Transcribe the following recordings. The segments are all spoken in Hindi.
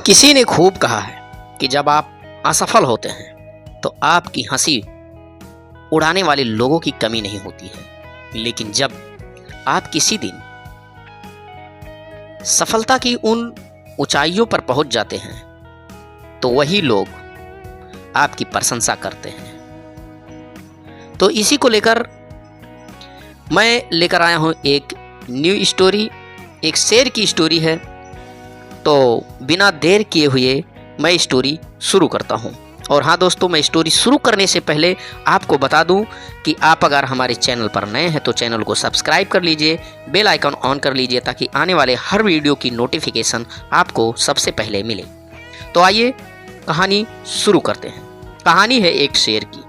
किसी ने खूब कहा है कि जब आप असफल होते हैं तो आपकी हंसी उड़ाने वाले लोगों की कमी नहीं होती है, लेकिन जब आप किसी दिन सफलता की उन ऊंचाइयों पर पहुंच जाते हैं तो वही लोग आपकी प्रशंसा करते हैं। तो इसी को लेकर मैं लेकर आया हूं एक न्यू स्टोरी, एक शेर की स्टोरी है। तो बिना देर किए हुए मैं स्टोरी शुरू करता हूं। और हाँ दोस्तों, मैं स्टोरी शुरू करने से पहले आपको बता दूं कि आप अगर हमारे चैनल पर नए हैं तो चैनल को सब्सक्राइब कर लीजिए, बेल आइकन ऑन कर लीजिए ताकि आने वाले हर वीडियो की नोटिफिकेशन आपको सबसे पहले मिले। तो आइए कहानी शुरू करते हैं। कहानी है एक शेर की।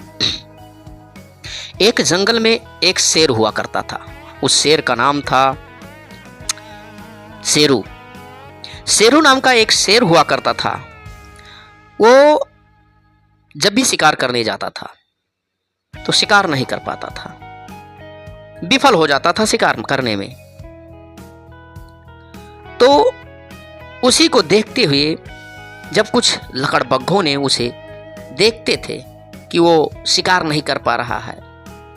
एक जंगल में एक शेर हुआ करता था। उस शेर का नाम था शेरू। शेरू नाम का एक शेर हुआ करता था। वो जब भी शिकार करने जाता था तो शिकार नहीं कर पाता था, विफल हो जाता था शिकार करने में। तो उसी को देखते हुए जब कुछ लकड़बग्घों ने उसे देखते थे कि वो शिकार नहीं कर पा रहा है,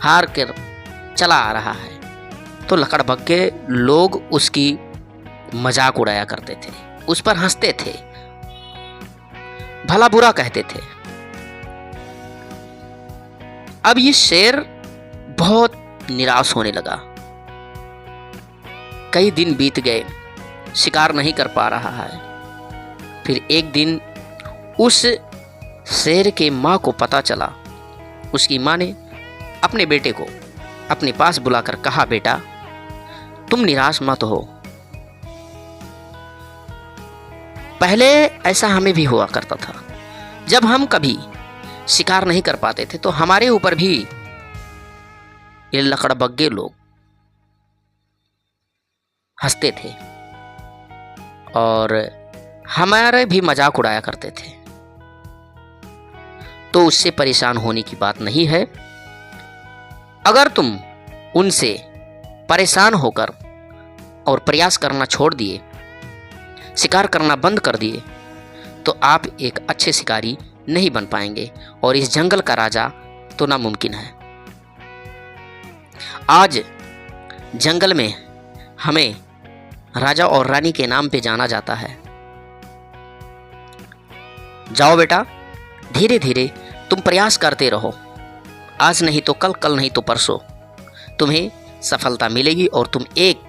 हार कर चला आ रहा है, तो लकड़बग्घे लोग उसकी मजाक उड़ाया करते थे, उस पर हंसते थे, भला बुरा कहते थे। अब ये शेर बहुत निराश होने लगा। कई दिन बीत गए, शिकार नहीं कर पा रहा है। फिर एक दिन उस शेर के माँ को पता चला। उसकी माँ ने अपने बेटे को अपने पास बुलाकर कहा, बेटा तुम निराश मत हो। पहले ऐसा हमें भी हुआ करता था। जब हम कभी शिकार नहीं कर पाते थे तो हमारे ऊपर भी ये लकड़बग्घे लोग हंसते थे और हमारे भी मजाक उड़ाया करते थे। तो उससे परेशान होने की बात नहीं है। अगर तुम उनसे परेशान होकर और प्रयास करना छोड़ दिए, शिकार करना बंद कर दिए, तो आप एक अच्छे शिकारी नहीं बन पाएंगे और इस जंगल का राजा तो नामुमकिन है। आज जंगल में हमें राजा और रानी के नाम पे जाना जाता है। जाओ बेटा, धीरे धीरे तुम प्रयास करते रहो। आज नहीं तो कल, कल नहीं तो परसों तुम्हें सफलता मिलेगी और तुम एक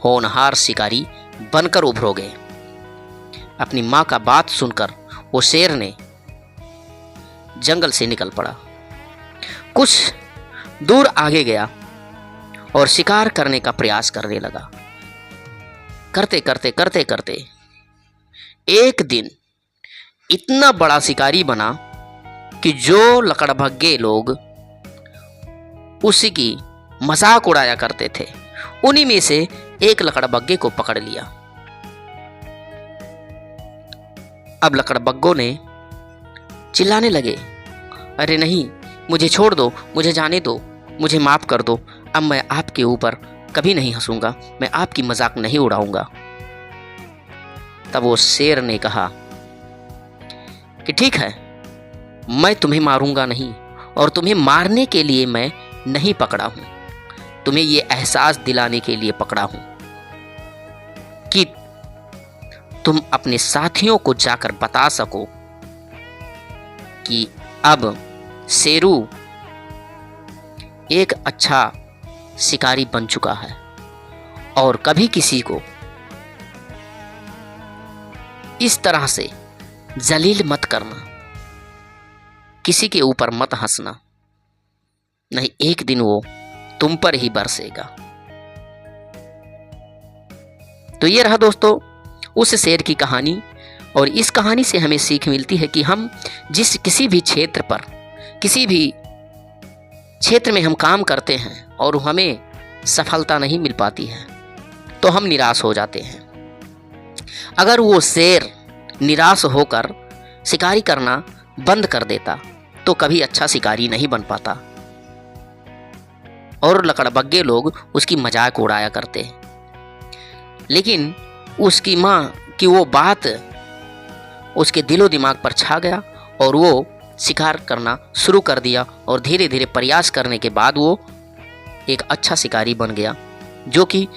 होनहार शिकारी बनकर उभरोगे। अपनी माँ का बात सुनकर वो शेर ने जंगल से निकल पड़ा। कुछ दूर आगे गया और शिकार करने का प्रयास करने लगा। करते करते करते करते एक दिन इतना बड़ा शिकारी बना कि जो लकड़बग्घे लोग उसी की मजाक उड़ाया करते थे, उन्हीं में से एक लकड़बग्घे को पकड़ लिया। अब लकड़बग्घों ने चिल्लाने लगे, अरे नहीं, मुझे छोड़ दो, मुझे जाने दो, मुझे माफ कर दो। अब मैं आपके ऊपर कभी नहीं हंसूंगा, मैं आपकी मजाक नहीं उड़ाऊंगा। तब वो शेर ने कहा कि ठीक है, मैं तुम्हें मारूंगा नहीं और तुम्हें मारने के लिए मैं नहीं पकड़ा हूं, तुम्हें ये एहसास दिलाने के लिए पकड़ा हूं कि तुम अपने साथियों को जाकर बता सको कि अब शेरू एक अच्छा शिकारी बन चुका है और कभी किसी को इस तरह से जलील मत करना, किसी के ऊपर मत हंसना, नहीं एक दिन वो तुम पर ही बरसेगा। तो ये रहा दोस्तों उस शेर की कहानी। और इस कहानी से हमें सीख मिलती है कि हम किसी भी क्षेत्र पर, किसी भी क्षेत्र में हम काम करते हैं और हमें सफलता नहीं मिल पाती है तो हम निराश हो जाते हैं। अगर वो शेर निराश होकर शिकारी करना बंद कर देता तो कभी अच्छा शिकारी नहीं बन पाता और लकड़बग्घे लोग उसकी मजाक उड़ाया करते। लेकिन उसकी माँ की वो बात उसके दिलो दिमाग पर छा गया और वो शिकार करना शुरू कर दिया और धीरे धीरे प्रयास करने के बाद वो एक अच्छा शिकारी बन गया, जो कि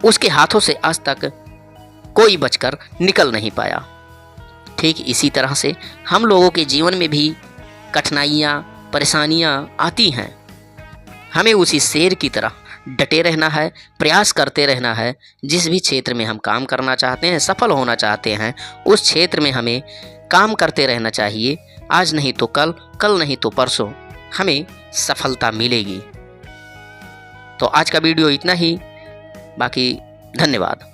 उसके हाथों से आज तक कोई बचकर निकल नहीं पाया। ठीक इसी तरह से हम लोगों के जीवन में भी कठिनाइयाँ, परेशानियाँ आती हैं। हमें उसी शेर की तरह डटे रहना है, प्रयास करते रहना है। जिस भी क्षेत्र में हम काम करना चाहते हैं, सफल होना चाहते हैं, उस क्षेत्र में हमें काम करते रहना चाहिए। आज नहीं तो कल, कल नहीं तो परसों हमें सफलता मिलेगी। तो आज का वीडियो इतना ही, बाकी धन्यवाद।